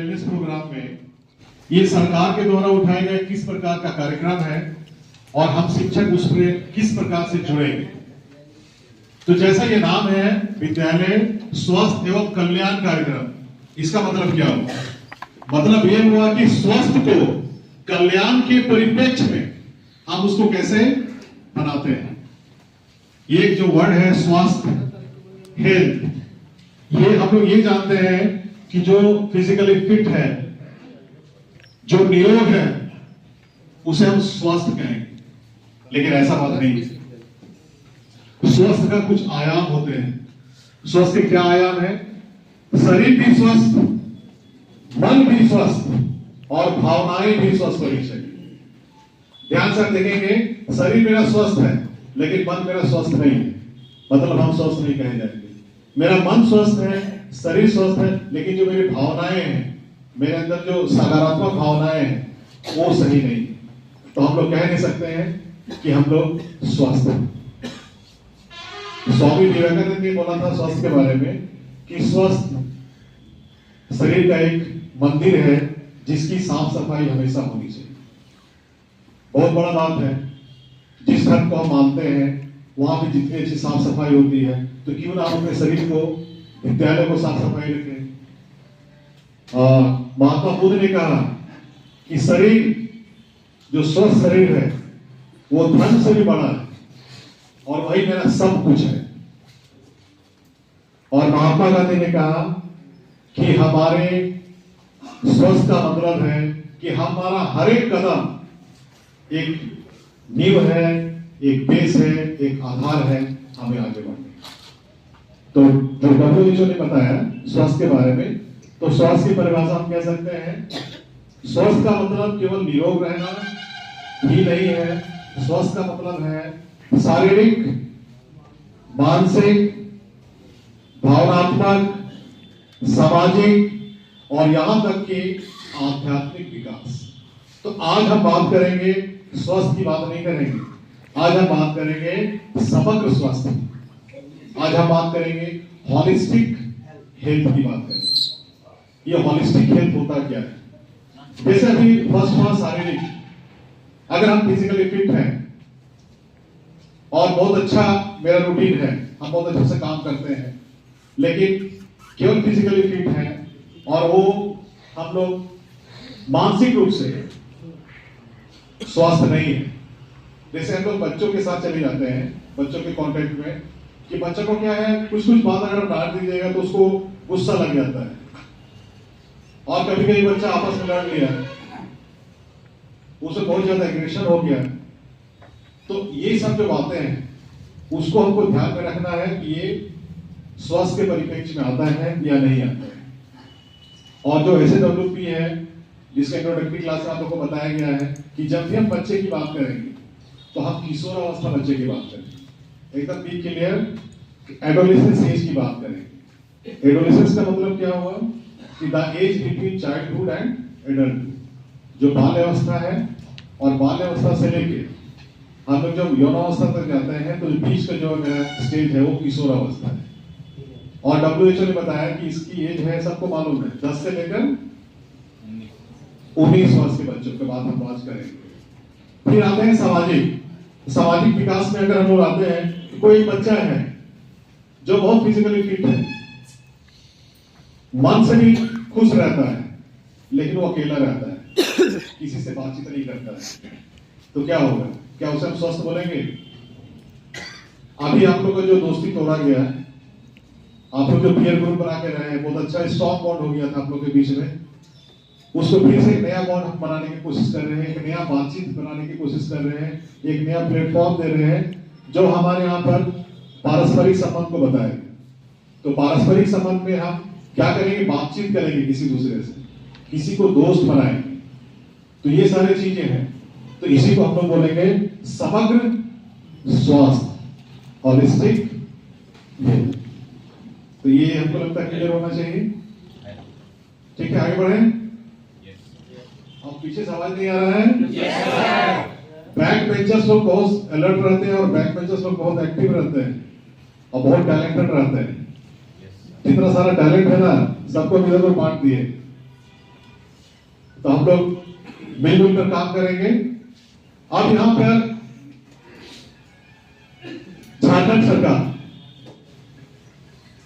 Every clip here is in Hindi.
इस प्रोग्राम में ये सरकार के द्वारा उठाए गए किस प्रकार का कार्यक्रम है और हम शिक्षक उस पर किस प्रकार से जुड़ेंगे। तो जैसा ये नाम है विद्यालय स्वस्थ एवं कल्याण कार्यक्रम, इसका मतलब क्या हुआ? मतलब ये हुआ कि स्वस्थ को कल्याण के परिप्रेक्ष्य में हम उसको कैसे बनाते हैं। ये जो वर्ड है स्वास्थ्य, हेल्थ, ये हम लोग ये जानते हैं कि जो फिजिकली फिट है, जो निरोग है, उसे हम स्वस्थ कहेंगे, लेकिन ऐसा बात नहीं है। स्वस्थ का कुछ आयाम होते हैं। स्वस्थ के क्या आयाम है? शरीर भी स्वस्थ, मन भी स्वस्थ और भावनाएं भी स्वस्थ होनी चाहिए। ध्यान से देखेंगे, शरीर मेरा स्वस्थ है लेकिन मन मेरा स्वस्थ नहीं है, मतलब हम स्वस्थ नहीं कहे जाएंगे। मेरा मन स्वस्थ है, शरीर स्वस्थ है, लेकिन जो मेरी भावनाएं हैं, मेरे अंदर जो सकारात्मक भावनाएं हैं, वो सही नहीं। तो हम लोग कह नहीं सकते हैं कि हम लोग स्वस्थ हैं। स्वामी विवेकानंद ने बोला था स्वास्थ्य के बारे में कि स्वस्थ शरीर का एक मंदिर है जिसकी साफ सफाई हमेशा होनी चाहिए। बहुत बड़ा बात है। जिस धर्म को हम मानते हैं वहां भी जितनी अच्छी साफ सफाई होती है, तो क्यों ना हम अपने शरीर को, विद्यालय को साफ सफाई रखें। महात्मा बुद्ध ने कहा कि शरीर, जो स्वस्थ शरीर है, वो धन से भी बड़ा है और वही मेरा सब कुछ है। और महात्मा गांधी ने कहा कि हमारे स्वस्थ का मतलब है कि हमारा हर एक कदम एक नींव है, एक बेस है, एक आधार है हमें आगे बढ़ने। तो जो WHO ने बताया स्वास्थ्य के बारे में, तो स्वास्थ्य की परिभाषा हम कह सकते हैं, स्वस्थ का मतलब केवल निरोग रहना ही नहीं है। स्वस्थ का मतलब है शारीरिक, मानसिक, भावनात्मक, सामाजिक और यहां तक कि आध्यात्मिक विकास। तो आज हम बात करेंगे, स्वास्थ्य की बात नहीं करेंगे, आज हम बात करेंगे समग्र स्वास्थ्य। आज हम बात करेंगे हॉलिस्टिक हेल्थ की बात करेंगे। ये हॉलिस्टिक हेल्थ होता क्या है? जैसे अभी फर्स्ट हुआ शारीरिक, अगर हम फिजिकली फिट हैं और बहुत अच्छा मेरा रूटीन है, हम बहुत अच्छे से काम करते हैं, लेकिन केवल फिजिकली फिट हैं और वो हम लोग मानसिक रूप से स्वस्थ नहीं है। जैसे हम लोग बच्चों के साथ चले जाते हैं, बच्चों के कांटेक्ट में, कि बच्चों को क्या है, कुछ बात अगर डांट दीजिएगा तो उसको गुस्सा लग जाता है, और कभी कभी बच्चा आपस में लड़ लिया, उसे बहुत ज्यादा एग्रेशन हो गया। तो ये सब जो बातें हैं उसको हमको ध्यान में रखना है कि ये स्वास्थ्य के परिप्रेक्ष्य में आता है या नहीं आता है। और जो SAWP है, जिसका इंट्रोडक्टरी क्लास में आप लोगों को बताया गया है कि जब भी हम बच्चे की बात करेंगे तो हम किशोरावस्था बच्चे की बात करेंगे, एकदम बी क्लियर, एडोलेसेंस एज की बात करेंगे। एडोलेसेंस का मतलब क्या हुआ कि the age between childhood and adulthood, जो बाल्य अवस्था है, और बाल्य अवस्था से लेके हम लोग जब यौनावस्था तक जाते हैं तो बीच का जो मेरा स्टेज है वो किशोरावस्था है। और WHO ने बताया कि इसकी एज है, सबको मालूम है, 10 से लेकर 19 वर्ष के बच्चों के बाद हम बात करेंगे। फिर आते हैं सामाजिक विकास में। अगर हम लोग आते हैं, कोई बच्चा है जो बहुत फिजिकली फिट है, मन से भी खुश रहता है, लेकिन वो अकेला रहता है, किसी से बातचीत नहीं करता है, तो क्या होगा? क्या उसे हम स्वस्थ बोलेंगे? अभी आप लोग का जो दोस्ती तोड़ा गया है, आप लोग जो पीयर ग्रुप बना के रहे हैं, बहुत अच्छा स्ट्रॉन्ग बॉन्ड हो गया था आप लोग के बीच में, उसको फिर से एक नया बॉन्ड बनाने की कोशिश कर रहे हैं, एक नया बातचीत बनाने की कोशिश कर रहे हैं, एक नया प्लेटफॉर्म दे रहे हैं जो हमारे यहाँ पर पारस्परिक संबंध को बताएगा। तो पारस्परिक संबंध में हम क्या करेंगे? बातचीत करेंगे किसी दूसरे से, किसी को दोस्त बनाएंगे। तो ये सारी चीजें हैं, तो इसी को हम लोग बोलेंगे समग्र स्वास्थ्य, हॉलिस्टिक हेल्थ। तो ये हमको लगता है क्लियर होना चाहिए। ठीक है, आगे बढ़े। अब पीछे से आवाज नहीं आ रहा है? बैक बेंचर्स लोग बहुत अलर्ट रहते हैं और बैक बेंचर्स लोग बहुत एक्टिव रहते हैं और बहुत टैलेंटेड रहते हैं। जितना सारा टैलेंट है ना, सबको इधर बांट दिए। तो हम लोग मिलजुल कर काम करेंगे। अब यहां पर झारखंड सरकार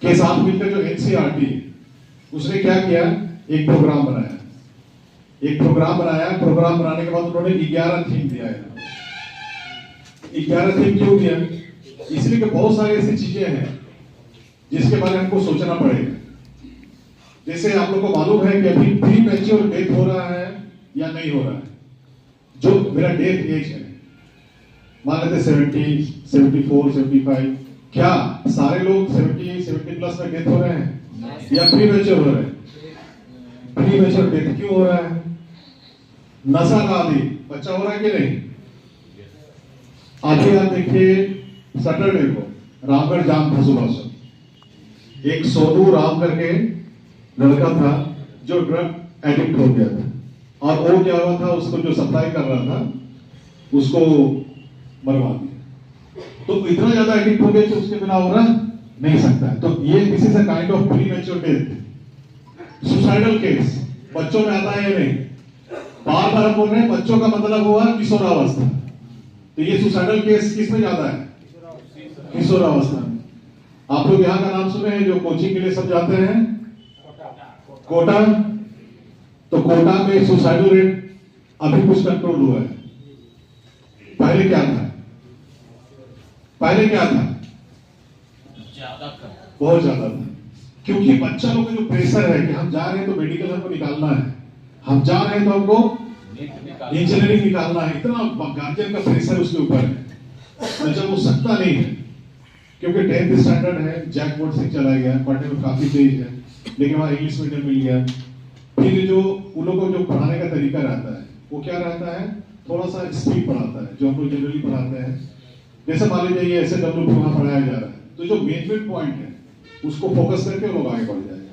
के साथ मिलकर जो एनसीईआरटी उसने क्या किया, एक प्रोग्राम बनाया। प्रोग्राम बनाने के बाद उन्होंने 11 थीम दिया है। 11 थीम क्यों दिया? इसलिए कि बहुत सारी ऐसी चीजें हैं जिसके बारे में हमको सोचना पड़ेगा। जैसे आप लोग को मालूम है कि अभी प्री मैच्योर डेथ हो रहा है या नहीं हो रहा है। जो मेरा डेथ एज है, मान लेते 70, 74, 75, क्या सारे लोग 70 प्लस में डेथ हो रहे हैं या प्री मैच्योर हो रहे हैं? प्री मैच्योर डेथ क्यों हो रहा है? नशा का आदि बच्चा हो रहा है कि नहीं? अभी आप देखिए सैटरडे को रामगढ़ जाम था सुबह से, एक सोनू राम करके लड़का था जो ड्रग एडिक्ट हो गया था और वो क्या हुआ था, उसको जो सप्लाई कर रहा था उसको मरवा दिया। तो इतना ज्यादा एडिक्ट हो गया कि उसके बिना हो रहा नहीं सकता है। तो ये this is a kind of pre mature death. Suicidal case बच्चों में आता है या नहीं? बार बार बोल रहे हैं बच्चों का मतलब हुआ किशोरावस्था। तो ये सुसाइडल केस किस में ज्यादा है? किशोरावस्था में। आप लोग यहाँ का नाम सुने हैं जो कोचिंग के लिए सब जाते हैं, कोटा। तो कोटा में सुसाइडल रेट अभी कुछ कंट्रोल हुआ है। पहले क्या था? बहुत ज्यादा था, क्योंकि बच्चा लोग का जो प्रेशर है कि हम जा रहे हैं तो मेडिकल हमको निकालना है, हम जा रहे हैं तो हमको इंजीनियरिंग निकालना है, इतना गार्जियन का प्रेशर उसके ऊपर है। तो जब वो सकता नहीं है, क्योंकि 10th स्टैंडर्ड है, जैक बोर्ड से चला गया, पढ़ने में काफी तेज है, लेकिन वहां इंग्लिश मीडियम मिल गया। फिर जो उन लोगों को जो पढ़ाने का तरीका रहता है वो क्या रहता है, थोड़ा सा स्पीड पढ़ाता है जो हम लोग जनरली पढ़ाते हैं। जैसे मान लीजिए ऐसे डब्ल्यू वहां पढ़ाया जा रहा है, तो जो मेन पॉइंट है उसको फोकस करके लोग आगे बढ़ जाएंगे।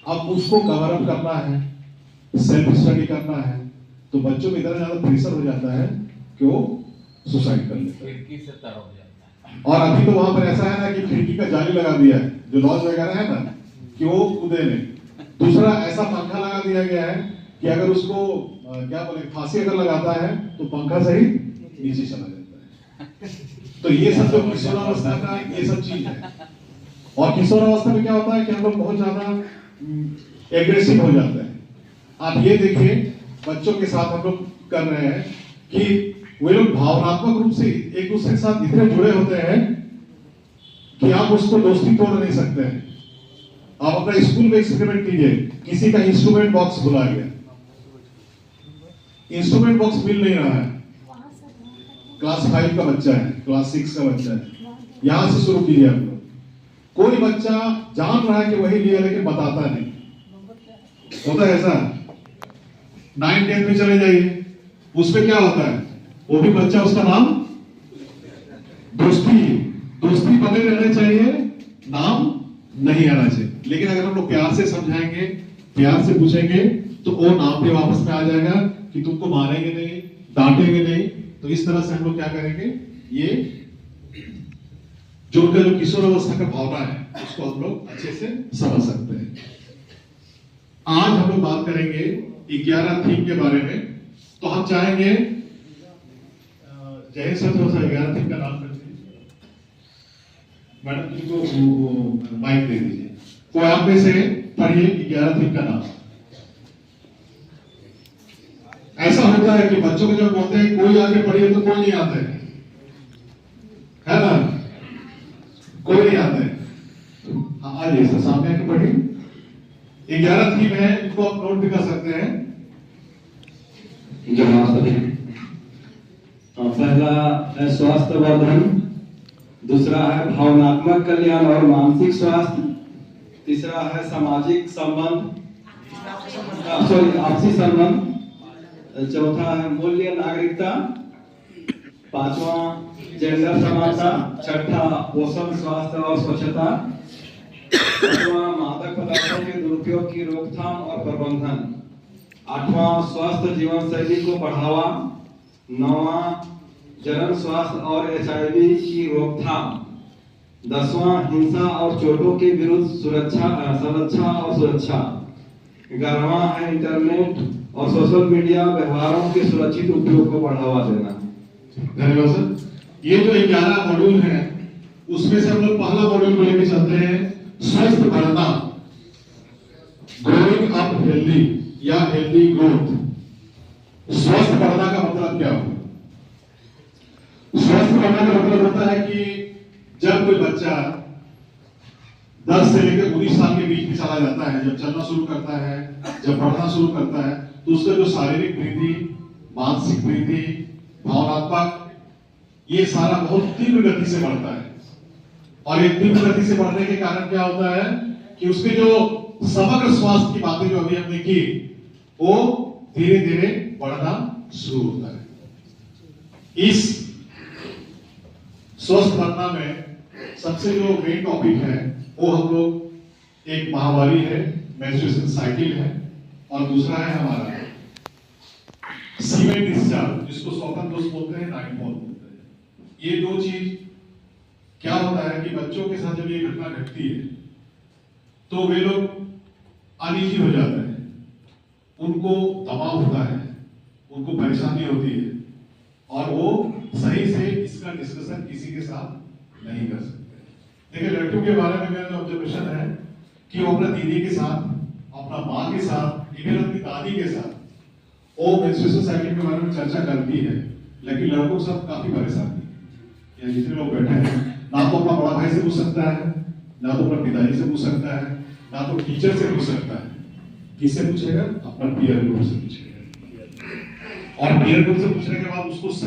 अब उसको कवर अप करना है, सेल्फ स्टडी करना है, तो बच्चों में इतना ज्यादा प्रेशर हो जाता है कि वो सुसाइड कर लेते हैं। खिड़की से तर हो जाता है। और अभी तो वहां पर ऐसा है ना कि खिड़की का जाली लगा दिया है, जो लॉज वगैरह है ना, कि वो कूदे नहीं। दूसरा ऐसा पंखा लगा दिया गया है कि अगर उसको क्या बोले फांसी अगर लगाता है तो पंखा सही नीचे चला जाता है। तो ये सब जो किशोरावस्था का ये सब चीज है। और किशोरावस्था में क्या होता है कि हम लोग बहुत ज्यादा एग्रेसिव हो जाते हैं। आप ये देखिए बच्चों के साथ हम लोग कर रहे हैं कि वे लोग भावनात्मक रूप से एक दूसरे के साथ इतने जुड़े होते हैं कि आप उसको दोस्ती तोड़ नहीं सकते हैं। आप अपना स्कूल में एक्सपेरिमेंट कीजिए, किसी का इंस्ट्रूमेंट बॉक्स भुला गया, इंस्ट्रूमेंट बॉक्स मिल नहीं रहा है, क्लास 5 का बच्चा है, क्लास 6 का बच्चा है, यहां से शुरू कीजिए आप लोग। कोई बच्चा जान रहा है कि वही लिया लेकिन बताता नहीं, होता है ऐसा। 9th-10th में चले जाइए, उसमें क्या होता है, वो भी बच्चा, उसका नाम दोस्ती बने रहने चाहिए, नाम नहीं आना चाहिए। लेकिन अगर हम लोग प्यार से समझाएंगे, प्यार से पूछेंगे, तो वो नाम पे वापस में आ जाएगा कि तुमको मारेंगे नहीं, डांटेंगे नहीं। तो इस तरह से हम लोग क्या करेंगे, ये जो उनका जो किशोर अवस्था का भावना है उसको हम लोग अच्छे से समझ सकते हैं। आज हम लोग बात करेंगे 11 थीम के बारे में। तो हम चाहेंगे जय सर थोड़ा सा 11 थीम का नाम कर दीजिए, मैडम जी को माइक दे दीजिए। कोई आप में से पढ़िए 11 थीम का नाम। ऐसा होता है कि बच्चों को जब बोलते हैं कोई आगे पढ़िए तो कोई नहीं आता है ना, कोई नहीं आता है। हाँ आ जाइए सामने आके पढ़िए। 11 थीम है, इनको आप नोट भी कर सकते हैं। पहला है स्वास्थ्य वर्धन, दूसरा है भावनात्मक कल्याण और मानसिक स्वास्थ्य, तीसरा है सामाजिक संबंध, आपसी संबंध, चौथा है मूल्य नागरिकता, पांचवा जेंडर समानता, छठा पोषण स्वास्थ्य और स्वच्छता, सातवां मादक पदार्थों के दुरुपयोग की रोकथाम और प्रबंधन, आठवां स्वस्थ जीवन शैली को बढ़ावा, नौवां जन स्वास्थ्य और HIV की रोकथाम, 10वां हिंसा और चोटों के विरुद्ध संरक्षा और सुरक्षा, 11वां है इंटरनेट और सोशल मीडिया व्यवहारों के सुरक्षित उपयोग को बढ़ावा देना। धन्यवाद सर। ये जो 11 मॉड्यूल है उसमें से हम लोग पहला मॉड्यूल को लेकर चलते हैं, स्वस्थ बढ़ना, ग्रोइंग अप हेल्दी या हेल्दी ग्रोथ। स्वस्थ बढ़ना का मतलब क्या होगा? स्वस्थ बढ़ना का मतलब होता है कि जब कोई बच्चा 10 से लेकर 19 साल के बीच में चला जाता है, जब चलना शुरू करता है, जब बढ़ना शुरू करता है, तो उसका जो शारीरिक वृद्धि, मानसिक वृद्धि, भावनात्मक, ये सारा बहुत तीव्र गति से बढ़ता है। और ये तीव्र गति से बढ़ने के कारण क्या होता है कि उसके जो समग्र स्वास्थ्य की बातें जो अभी हमने की, वो धीरे धीरे बढ़ना शुरू होता है। इस स्वस्थ बढ़ना में सबसे जो मेन टॉपिक है वो हम लोग, एक महामारी है, मेंस्ट्रुएशन साइकिल है, और दूसरा है हमारा सीमेंट डिस्चार्ज, जिसको स्वतंत्र दोष बोलते हैं, नाइटफॉल बोलते हैं। ये दो चीज क्या होता है कि बच्चों के साथ जब ये घटना घटती है तो वे लोग अनईजी हो जाते हैं, उनको दबाव होता है, उनको परेशानी होती है, और वो सही से इसका डिस्कशन किसी के साथ नहीं कर सकते। देखिए, लड़कियों के बारे में मेरा ऑब्जर्वेशन है कि वो अपना दीदी के साथ, अपना माँ के साथ, इवन अपनी दादी के साथ वो मेंस्ट्रुएशन साइकिल के बारे में चर्चा करती है, लेकिन लड़कों के साथ काफी परेशानी है। जितने लोग बैठे हैं, ना तो अपना बड़ा भाई से पूछ सकता है, ना तो अपना पिताजी से पूछ सकता है, ना तो टीचर से पूछ सकता है। किससे पूछेगा? अपना पीयर ग्रुप से पूछेगा, और पीयर ग्रुप से पूछने के बाद उसको